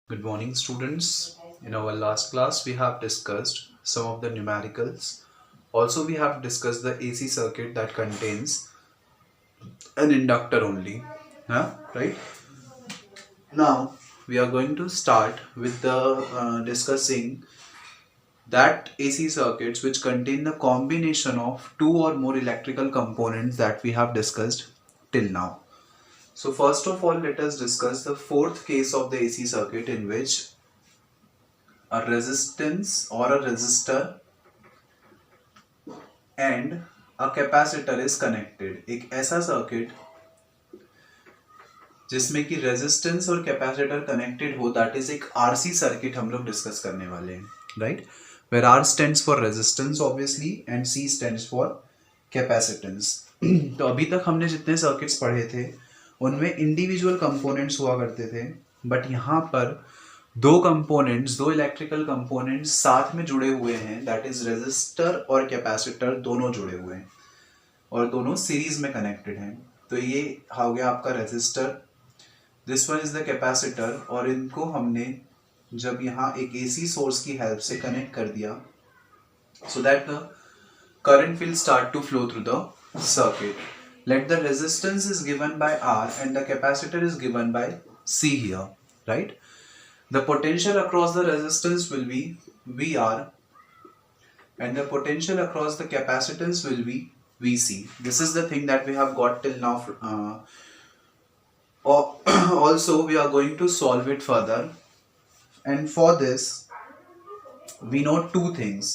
Good morning, students. In our last class, we have discussed some of the numericals. Also, we have discussed the AC circuit that contains an inductor only. Right? Now, we are going to start with the discussing that AC circuits which contain the combination of two or more electrical components that we have discussed till now. So, first of all, let us discuss the fourth case of the AC circuit in which a resistance or a resistor and a capacitor is connected. एक ऐसा circuit जिसमें कि resistance और capacitor connected हो, that is एक RC circuit हम लोग discuss करने वाले हैं, right, where R stands for resistance obviously and C stands for capacitance. तो अभी तक हमने जितने सर्किट्स पढ़े थे उनमें इंडिविजुअल कंपोनेंट्स हुआ करते थे, बट यहाँ पर दो कंपोनेंट्स, दो इलेक्ट्रिकल कंपोनेंट्स साथ में जुड़े हुए हैं, दैट इज रेजिस्टर और कैपेसिटर दोनों जुड़े हुए हैं और दोनों सीरीज में कनेक्टेड हैं. तो ये हो गया आपका resistor, this one is the capacitor, और इनको हमने जब यहाँ एक एसी सोर्स की हेल्प से कनेक्ट कर दिया so that the current will start to flow through the circuit. Let the resistance is given by R and the capacitor is given by C here, right? The potential across the resistance will be VR and the potential across the capacitance will be VC. This is the thing that we have got till now. Also, we are going to solve it further, and for this we know two things,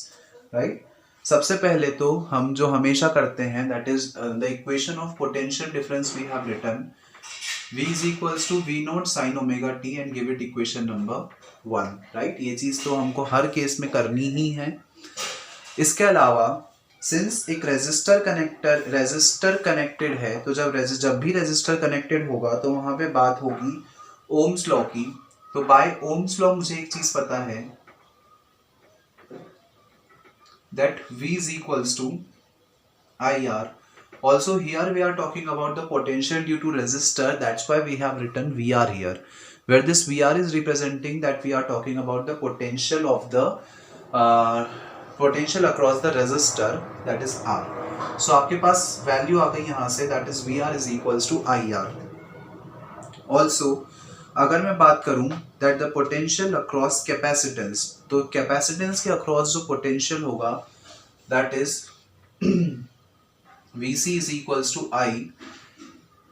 right? सबसे पहले तो हम जो हमेशा करते हैं, that is the equation of potential difference we have written V is equals to V naught sine omega T and give it equation number 1, right. ये चीज तो हमको हर केस में करनी ही है. इसके अलावा सिंस एक रेजिस्टर कनेक्टेड है, तो जब भी रेजिस्टर कनेक्टेड होगा तो वहां पे बात होगी ओम्स लॉ की. तो बाय ओम्स लॉ मुझे एक चीज पता है that V is equals to IR. Also here we are talking about the potential due to resistor, that's why we have written VR here, where this VR is representing that we are talking about the potential of the potential across the resistor, that is R. So आपके पास value आ गई यहाँ से, that is VR is equals to IR. Also अगर मैं बात करूं that the potential across capacitance, तो कैपेसिटेंस के अक्रॉस जो पोटेंशियल होगा that is VC is equals to I.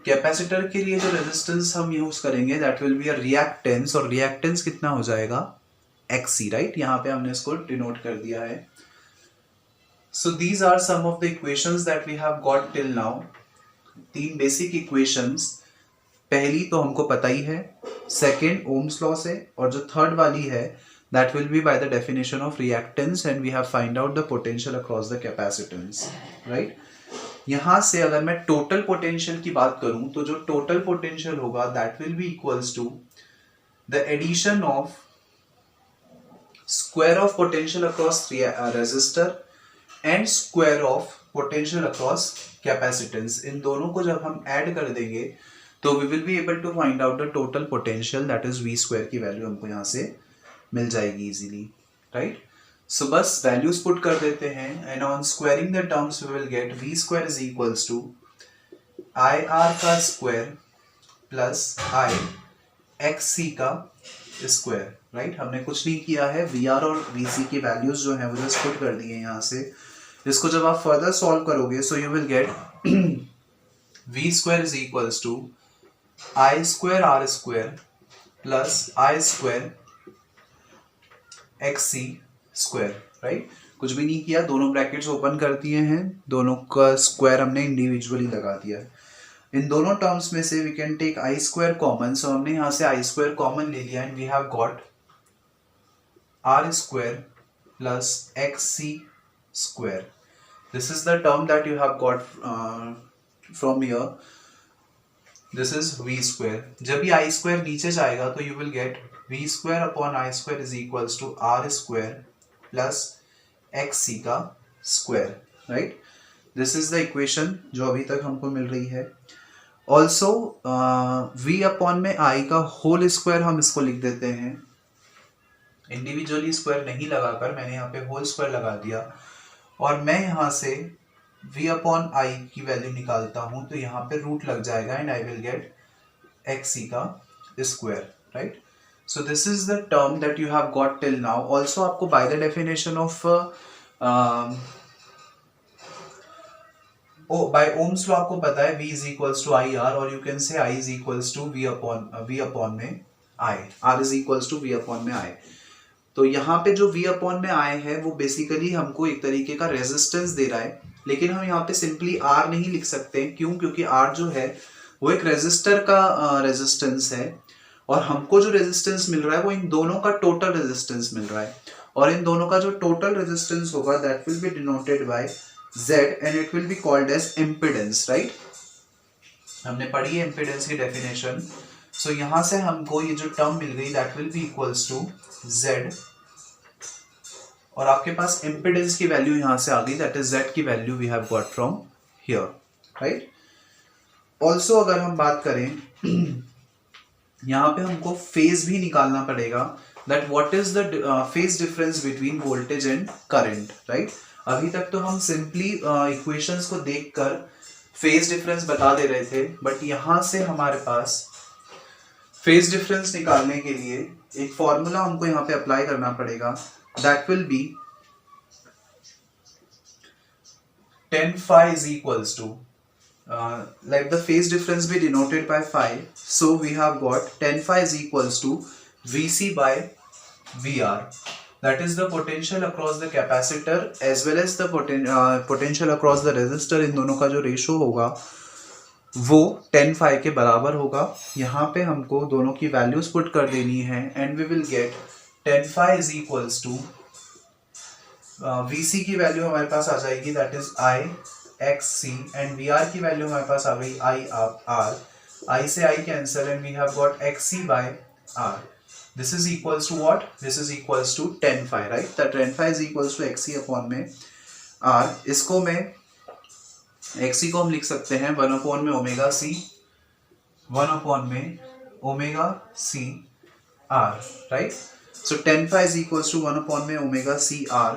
Capacitor के लिए जो रेजिस्टेंस हम यूज करेंगे that will be a reactance, और रिएक्टेंस कितना हो जाएगा XC, राइट. यहाँ पे हमने इसको डिनोट कर दिया है. So these are some of the equations that we have got till now. तीन बेसिक इक्वेशंस, पहली तो हमको पता ही है, सेकेंड ओम्स लॉ से, और जो थर्ड वाली है that will be by the definition of reactance and we have find out the potential across the capacitance, right. यहां से अगर मैं टोटल पोटेंशियल की बात करूं तो जो टोटल पोटेंशियल होगा that will be equals to the addition of square of potential across resistor and square of potential across capacitance. इन दोनों को जब हम ऐड कर देंगे तो we will be able to find out the total potential, that is V square की value हमको यहाँ से मिल जाएगी इजीली, राइट. सो बस वैल्यूज पुट कर देते हैं and on squaring the terms we will get V square is equals to IR का स्क्वायर प्लस I XC का स्क्वायर, राइट. हमने कुछ नहीं किया है, VR और VC की वैल्यूज जो है वो जस्ट पुट कर दी है यहाँ से. इसको जब आप फर्दर सॉल्व करोगे so you will get V square is equals to I square R square plus I square XC square, right. कुछ भी नहीं किया, दोनों ब्रैकेट्स ओपन कर दिए हैं, दोनों का स्क्वायर हमने इंडिविजुअली लगा दिया. इन दोनों टर्म्स में से we can take I square common, so हमने यहाँ से I स्क्वायर कॉमन ले लिया and we have got R square plus XC square. This is the term that you have got from here. This is V square. जब भी I square नीचे जाएगा तो you will get V square upon I square is equals to R square plus XC का square, right. This is the equation जो अभी तक हमको मिल रही है. ऑल्सो V अपॉन में I का होल स्क्वायर हम इसको लिख देते हैं इंडिविजुअली स्क्वायर नहीं लगाकर मैंने यहाँ पे होल स्क्वायर लगा दिया और मैं यहाँ से v अपॉन आई की वैल्यू निकालता हूँ तो यहाँ पे रूट लग जाएगा and I will gate xc का square, right. So this is the term that you have got till now. Also आपको by the definition of by Ohm's law आपको पता है V is equals to IR और you can say I is equals to V upon में I, R is equals to V upon में I. तो यहाँ पे जो V अपॉन में I है वो बेसिकली हमको एक तरीके का रेजिस्टेंस दे रहा है, लेकिन हम यहाँ पे सिंपली R नहीं लिख सकते. क्यों? क्योंकि R जो है वो एक रेजिस्टर का रेजिस्टेंस है और हमको जो रेजिस्टेंस मिल रहा है वो इन दोनों का टोटल रेजिस्टेंस मिल रहा है और इन दोनों का जो टोटल रेजिस्टेंस होगा that will be denoted by Z and it will be called as impedance, right. हमने पढ़ी है इम्पीडेंस की डेफिनेशन. सो यहाँ से हमको ये जो टर्म मिल गई that will be equals to Z और आपके पास इम्पीडेंस की वैल्यू यहाँ से आ गई दैट इज Z की value we have got from here, right. Also अगर हम बात करें यहाँ पे हमको फेज भी निकालना पड़ेगा that what is the phase difference between voltage and current, right. अभी तक तो हम सिंपली इक्वेशंस को देखकर फेज डिफरेंस बता दे रहे थे, बट यहाँ से हमारे पास फेज डिफरेंस निकालने के लिए एक फॉर्मूला हमको यहाँ पे अप्लाई करना पड़ेगा that will B tan phi is equals to let the phase difference be denoted by phi. So we have got tan phi is equals to Vc by Vr. That is the potential across the capacitor as well as the potential across the resistor. इन दोनों का जो ratio होगा वो tan phi के बराबर होगा. यहाँ पे हमको दोनों की वैल्यूज पुट कर देनी है and we will get tan phi is equals to Vc की वैल्यू हमारे पास आ जाएगी that is I xc and Vr की वैल्यू हमारे पास आ गई I R. I से I cancel and we have got xc by R. This is equals to what? This is equals to tan phi, right? That tan phi is equals to xc upon में R. इसको मैं xc को हम लिख सकते हैं 1 upon में omega c, 1 upon में omega c R, right? So tan phi is equals to 1 upon में ओमेगा c R.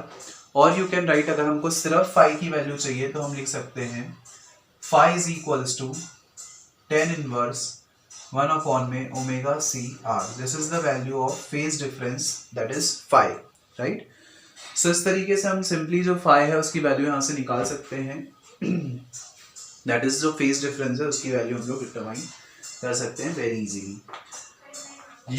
और you can write अगर हमको सिर्फ phi की वैल्यू चाहिए तो हम लिख सकते हैं phi is equals to tan inverse 1 upon में omega c R. This is the value of phase difference that is phi, right? So इस तरीके से हम simply जो phi है उसकी वैल्यू यहाँ से निकाल सकते हैं. That is जो phase difference है उसकी वैल्यू हम लोग डिटरमाइन कर सकते हैं very easily.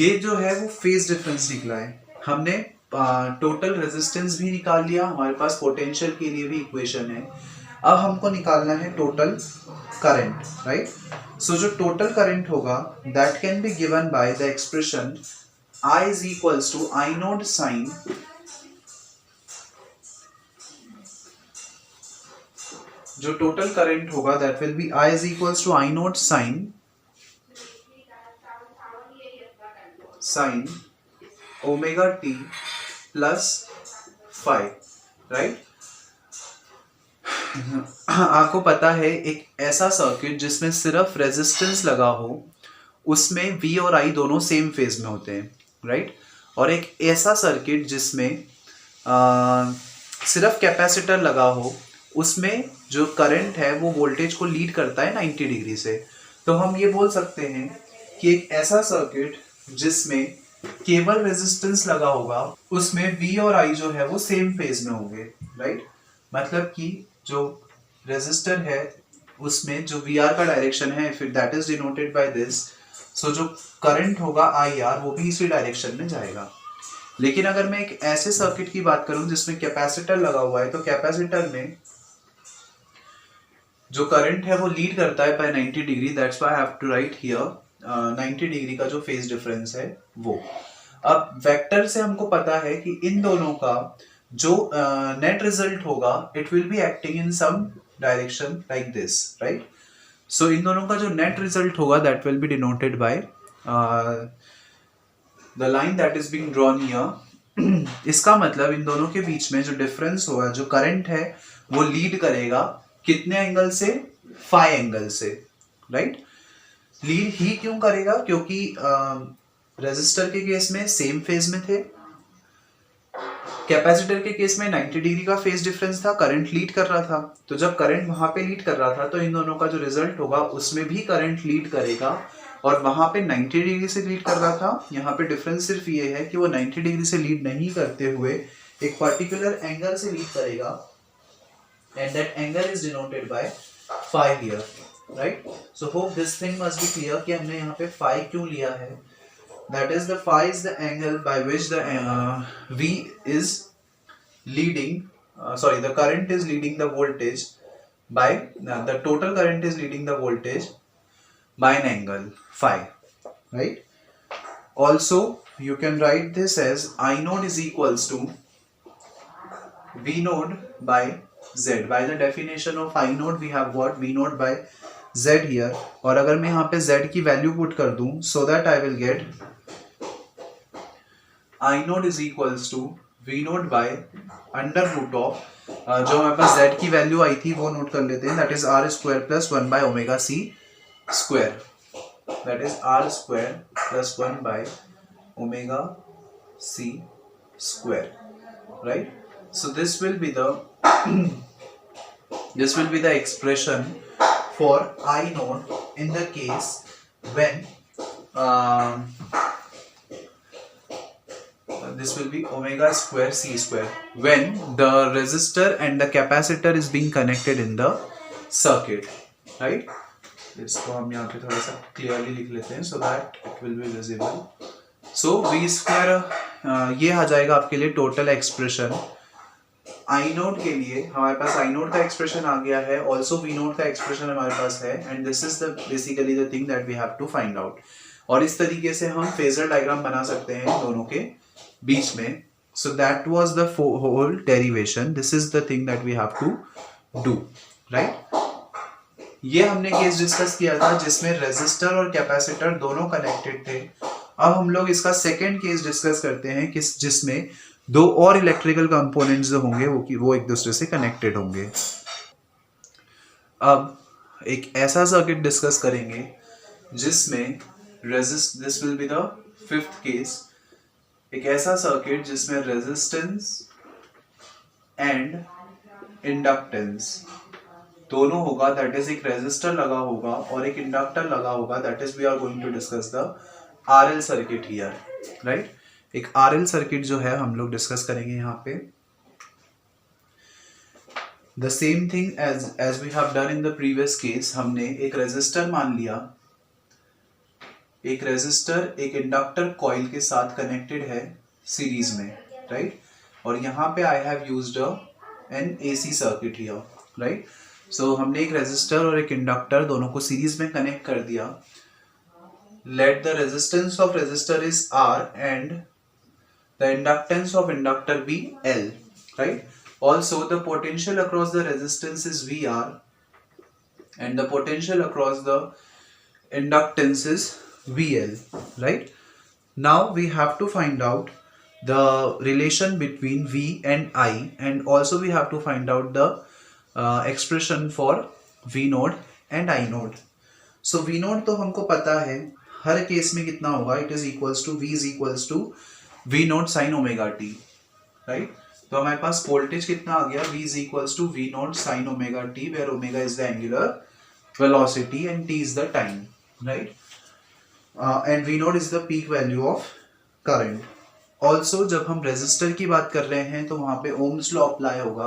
ये जो है वो phase difference निकला है. हमने टोटल रेजिस्टेंस भी निकाल लिया, हमारे पास पोटेंशियल के लिए भी इक्वेशन है. अब हमको निकालना है टोटल करंट, राइट. सो जो टोटल करंट होगा that can be given by the expression I is equals to I naught sine जो टोटल करंट होगा that will be I is equals to I naught sine omega t plus five, right. आपको पता है एक ऐसा circuit जिसमें सिर्फ resistance लगा हो उसमें V और I दोनों सेम फेज में होते हैं, राइट. और एक ऐसा सर्किट जिसमें सिर्फ कैपेसिटर लगा हो उसमें जो करंट है वो वोल्टेज को लीड करता है 90 डिग्री से. तो हम ये बोल सकते हैं कि एक ऐसा सर्किट जिसमें केवल रेजिस्टेंस लगा होगा उसमें V और I जो है वो सेम फेज में होंगे, राइट. मतलब कि जो रेजिस्टर है उसमें जो VR का डायरेक्शन है फिर that is denoted by this. So जो करंट होगा IR वो भी इसी डायरेक्शन में जाएगा. लेकिन अगर मैं एक ऐसे सर्किट की बात करूं जिसमें कैपेसिटर लगा हुआ है तो कैपेसिटर में जो करंट है वो लीड करता है by 90 degree. That's why I have to write here 90 degree का जो फेज डिफरेंस है वो. अब वेक्टर से हमको पता है कि इन दोनों का जो नेट रिजल्ट होगा it will be acting in some direction like this, right. So इन दोनों का जो नेट रिजल्ट होगा that will be denoted by the line that is being drawn here. इसका मतलब इन दोनों के बीच में जो डिफरेंस होगा जो करंट है वो लीड करेगा कितने एंगल से? फाई एंगल से, राइट. लीड ही क्यों करेगा? क्योंकि रेजिस्टर के केस में सेम फेज में थे कैपेसिटर के केस में 90 डिग्री का फेज डिफरेंस था, करंट लीड कर रहा था, तो जब करंट वहां पे लीड कर रहा था तो इन दोनों का जो रिजल्ट होगा उसमें भी करंट लीड करेगा, और वहां पे 90 डिग्री से लीड कर रहा था, यहाँ पे डिफरेंस सिर्फ ये है कि वो 90 डिग्री से लीड नहीं करते हुए एक पर्टिकुलर एंगल से लीड करेगा, and that angle is denoted by phi here, right. So hope this thing must be clear कि हमने यहाँ पे फाई क्यों लिया है। That is, the phi is the angle by which the V is leading, the current is leading the voltage by, the total current is leading the voltage by an angle phi, right? Also, you can write this as I node is equals to V node by Z. By the definition of I node, we have got V node by Z here, और अगर मैं यहाँ पे Z की value put कर दूं, so that I will get I node is equals to V node by under root of, जो हमारे पास Z की वैल्यू आई थी वो नोट कर लेते हैं, that is R square plus 1 by omega C square, that is R square plus 1 by omega C square, right. So this will be the expression for I node in the case when this will be omega square C square when the resistor and the capacitor is being connected in the circuit, right? इसको हम यहाँ पे थोड़ा सा clearly लिख लेते हैं so that it will be visible. So V square ये आ जाएगा आपके लिए total expression. I node के लिए हमारे पास I node का expression आ गया है, also V node का expression हमारे पास है, and this is the basically the thing that we have to find out. और इस तरीके से हम phasor diagram बना सकते हैं दोनों के बीच में. So that was the whole derivation. This is the thing that we have to do, right? ये हमने केस डिस्कस किया था जिसमें रेजिस्टर और कैपेसिटर दोनों कनेक्टेड थे. अब हम लोग इसका सेकेंड केस डिस्कस करते हैं जिसमें दो और इलेक्ट्रिकल कंपोनेंट्स जो होंगे वो एक दूसरे से कनेक्टेड होंगे. अब एक ऐसा सर्किट डिस्कस करेंगे जिसमें this will be the fifth case. एक ऐसा सर्किट जिसमें रेजिस्टेंस एंड इंडक्टेंस दोनों होगा, दैट इज एक रेजिस्टर लगा होगा और एक इंडक्टर लगा होगा, that is we are going to discuss the RL circuit here, right. एक आरएल सर्किट जो है हम लोग डिस्कस करेंगे यहाँ पे. The same thing as we have done in the previous case. हमने एक रेजिस्टर मान लिया, एक रेजिस्टर एक इंडक्टर कॉइल के साथ कनेक्टेड है सीरीज में, राइट. और यहाँ पे I have used an AC circuit here, right. So हमने एक रेजिस्टर और एक इंडक्टर दोनों को सीरीज में कनेक्ट कर दिया. Let the resistance of resistor is R and the inductance of inductor be L, right. Also the potential across the resistance is we R and the potential across the inductance is VL, right. Now we have to find out the relation between V and I, and also we have to find out the expression for V node and I node. So V node तो हमको पता है हर case में कितना होगा, it is equals to V is equals to V node sin omega t, right. तो हमारे पास voltage कितना आ गया, V is equals to V node sin omega t, where omega is the angular velocity and t is the time, right. And V node is the peak value of current. Also जब हम resistor की बात कर रहे हैं तो वहां पे ओम्स लॉ अप्लाई होगा,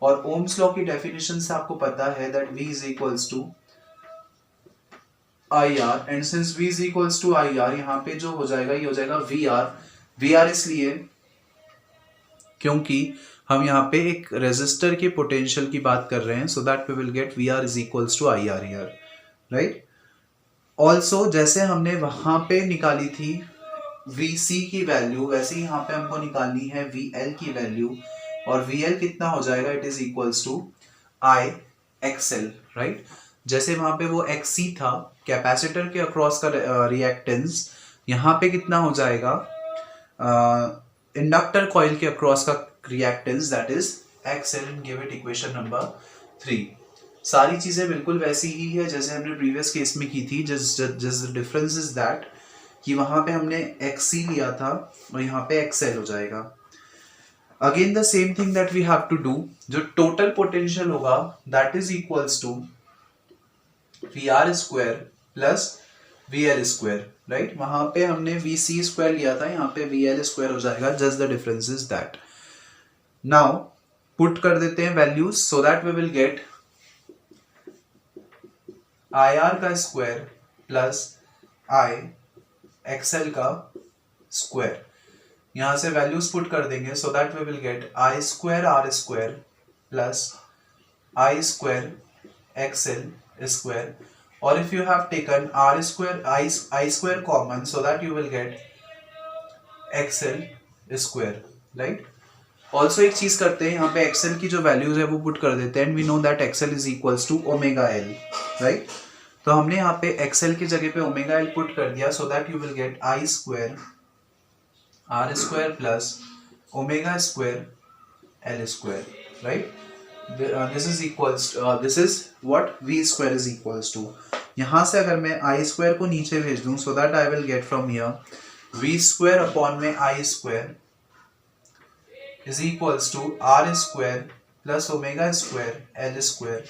और ओम्स लॉ की डेफिनेशन से आपको पता है that V is equals to IR, and since V is equals to IR यहाँ पे जो हो जाएगा ये हो जाएगा VR इसलिए क्योंकि हम यहाँ पे एक रेजिस्टर के पोटेंशियल की बात कर रहे हैं, so that we will get VR is equals to IR here, right. Also जैसे हमने वहां पे निकाली थी VC की वैल्यू, वैसे ही यहाँ पे हमको निकालनी है VL की वैल्यू, और VL कितना हो जाएगा, it is equals to I XL, right. जैसे वहां पे वो XC था कैपेसिटर के अक्रॉस का रिएक्टेंस, यहाँ पे कितना हो जाएगा इंडक्टर कॉइल के अक्रॉस का reactance, that is XL, and give it equation number 3. सारी चीजें बिल्कुल वैसी ही है जैसे हमने प्रीवियस केस में की थी. जस्ट डिफरेंस इज दैट कि वहां पे हमने XC लिया था और यहाँ पे XL हो जाएगा. Again the same thing that we have to do, जो टोटल पोटेंशियल होगा that is equals to V R square plus V L square, right. वहां पे हमने वी सी स्क्वायर लिया था, यहाँ पे वी एल स्क्वायर हो जाएगा, just the difference is that. Now put कर देते हैं values so that we will get I R का स्क्वायर प्लस आई एक्सएल का स्क्वायर। यहां से वैल्यूज पुट कर देंगे so that we will get I square R square plus I square XL square, और if you have taken R square I square common so that you will get XL square, right. Also एक चीज करते हैं, यहाँ पे XL की जो values है वो पुट कर देते हैं, and we know that XL is equals to omega L, right. तो हमने यहाँ पे एक्सएल की जगह पे ओमेगा एल पुट कर दिया so that you will get I square R square plus omega square L square, right. This is equals this is what V square is equals to. यहाँ से अगर मैं आई स्क्वायर को नीचे भेज दूं so that I will get from here V square upon में I square is equals to r square plus omega square l square,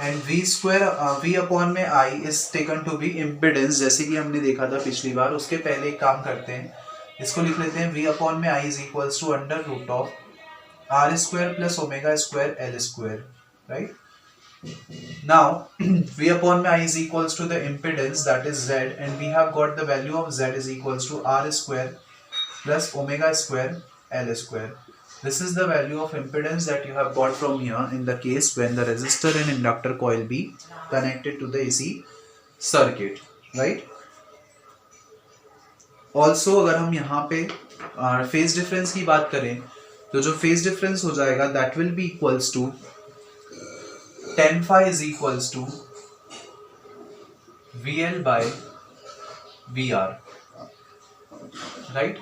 and v upon में I is taken to be impedance, जैसे कि हमने देखा था पिछली बार। उसके पहले एक काम करते हैं, इसको लिख लेते हैं v upon में I is equals to under root of r square plus omega square l square, right। Now v upon में I is equals to the impedance that is z, and we have got the value of z is equals to r square plus omega square l square. This is the value of impedance that you have got from here in the case when the resistor and inductor coil be connected to the AC circuit, right? Also अगर हम यहाँ पे phase difference की बात करें तो जो phase difference हो जाएगा that will be equals to tan phi is equals to VL by VR, right.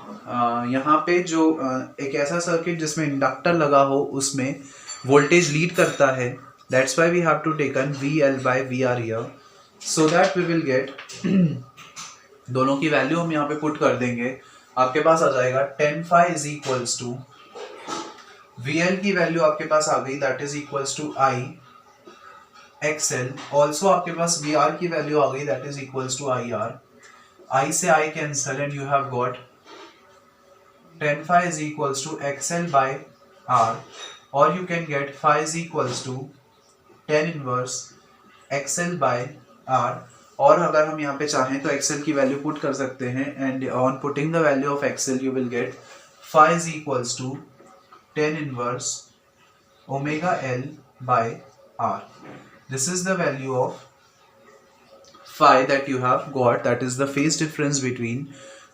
यहाँ पे जो एक ऐसा सर्किट जिसमें इंडक्टर लगा हो उसमें वोल्टेज लीड करता है, that's why we have to taken VL by VR here, so that we will get दोनों की वैल्यू हम यहाँ पे पुट कर देंगे। आपके पास आ जाएगा tan phi is equals to VL की वैल्यू आपके पास आ गई, that is equals to I XL, also आपके पास VR की वैल्यू आ गई, that is equals to IR। I से I cancel and you have got tan phi is equals to XL by R, or you can get phi is equals to tan inverse XL by R, और अगर हम यहाँ पे चाहें तो XL की value put कर सकते हैं, and on putting the value of XL you will get phi is equals to tan inverse omega L by R. This is the value of phi that you have got, that is the phase difference between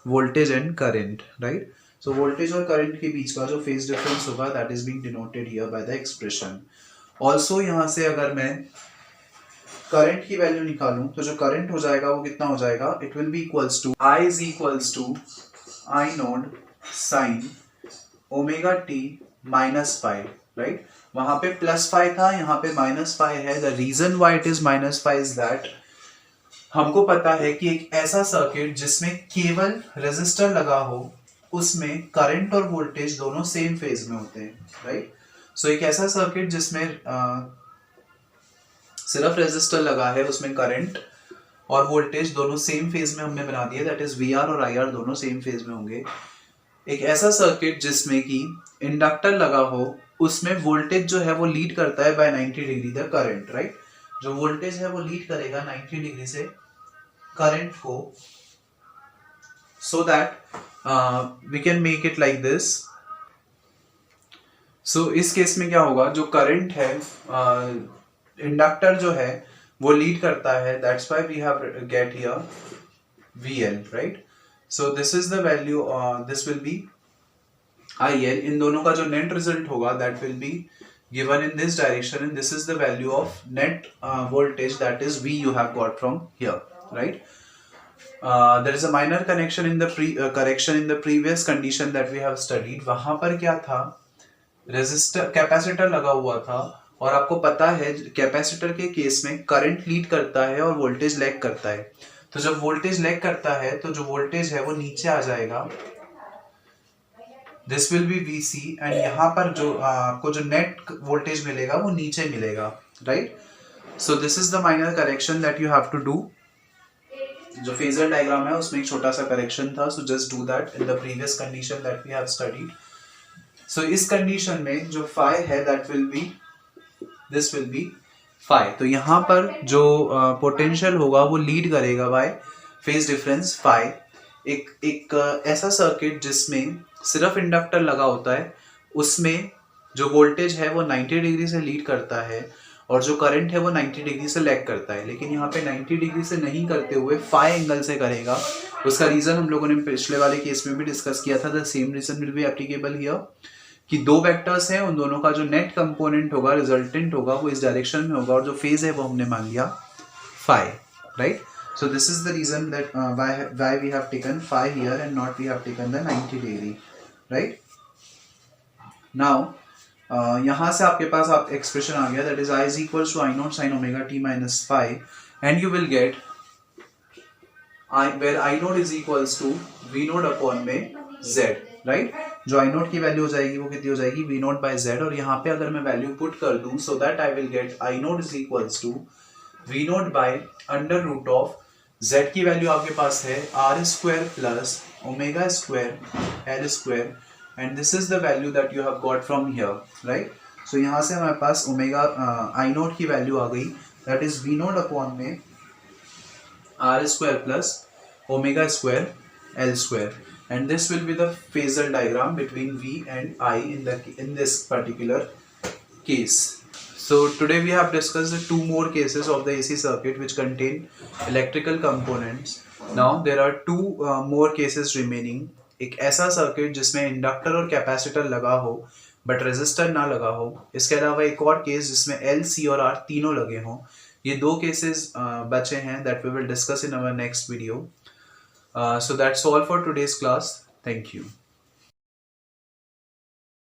voltage and current, right? So voltage और current के बीच का जो phase difference होगा that is being denoted here by the expression. Also यहाँ से अगर मैं current की वैल्यू निकालूं तो जो current हो जाएगा वो कितना हो जाएगा, it will be equals to I is equals to I node sin omega t minus phi, right? वहाँ पे plus phi था, यहाँ पे minus phi है। The reason why it is minus phi is that हमको पता है कि एक ऐसा सर्किट जिसमें केवल रेजिस्टर लगा हो उसमें करंट और वोल्टेज दोनों सेम फेज में होते हैं, राइट। सो एक ऐसा सर्किट जिसमें सिर्फ रेजिस्टर लगा है उसमें करंट और वोल्टेज दोनों सेम फेज में हमने बना दिया, दैट इज VR और IR दोनों सेम फेज में होंगे। एक ऐसा सर्किट जिसमें कि इंडक्टर लगा हो उसमें वोल्टेज जो है वो लीड करता है by 90 degree the current, right. जो वोल्टेज है वो लीड करेगा 90 डिग्री से करंट को, so that we can make it like this. So इस केस में क्या होगा, जो करंट है इंडक्टर जो है वो लीड करता है, that's why we have get here VL, right? So this is the value, this will be IL. इन दोनों का जो नेट रिजल्ट होगा that will be given in this direction, and this is the value of net voltage, that is V you have got from here, right? There is a minor connection in the correction in the previous condition that we have studied. वहां पर क्या था, resistor capacitor लगा हुआ था, और आपको पता है कैपेसिटर के केस में करंट लीड करता है और वोल्टेज लैग करता है। तो जब वोल्टेज लैग करता है तो जो वोल्टेज है वो नीचे आ जाएगा, this will B VC and यहाँ पर जो आपको जो नेट वोल्टेज मिलेगा वो नीचे मिलेगा, right. So this is the minor correction that you have to do. जो फेजर डायग्राम है उसमें एक छोटा सा करेक्शन था, so just do that in the previous condition that we have studied. So इस कंडीशन में जो phi है that will be, this will be phi. तो यहाँ पर जो पोटेंशियल होगा वो लीड करेगा बाय फेज डिफरेंस phi. एक ऐसा सर्किट जिसमें सिर्फ इंडक्टर लगा होता है, उसमें जो वोल्टेज है वो 90 डिग्री से लीड करता है और जो करंट है वो 90 डिग्री से लैग करता है. लेकिन यहाँ पे 90 डिग्री से नहीं करते हुए phi एंगल से करेगा. उसका रीजन हम लोगों ने पिछले वाले केस में भी डिस्कस किया था. The same reason will be applicable here कि दो वेक्टर्स हैं, उन दोनों का जो नेट कंपोनेंट होगा, रिजल्टेंट होगा, वो इस डायरेक्शन में होगा और जो फेज है वो हमने मान लिया phi, right. So this is the reason that why we have taken phi here and not we have taken the 90 degree, right? Now यहाँ से आपके पास आप एक्सप्रेशन आ गया, that is I is equals to I naught sin omega t minus phi, and you will get where I naught is equals to V naught upon में Z, right? जो I naught की value हो जाएगी वो कितनी हो जाएगी, V naught by Z. और यहाँ पे अगर मैं वैल्यू पुट कर दूँ, so that I will get I naught is equals to V naught by under root of Z की वैल्यू आपके पास है R square plus omega square L square, and this is the value that you have got from here, right. So यहाँ से हमारे पास omega I naught की value आ गई, that is V naught upon में R square plus omega square L square, and this will be the phasor diagram between V and I in this particular case. So today we have discussed the two more cases of the AC circuit which contain electrical components. Now there are two more cases remaining. एक ऐसा circuit जिसमें inductor और capacitor लगा हो but resistor ना लगा हो. इसके अलावा एक और केस जिसमें L, C और R तीनों लगे हों. ये दो केसेस बचे हैं that we will discuss in our next video. So that's all for today's class. Thank you.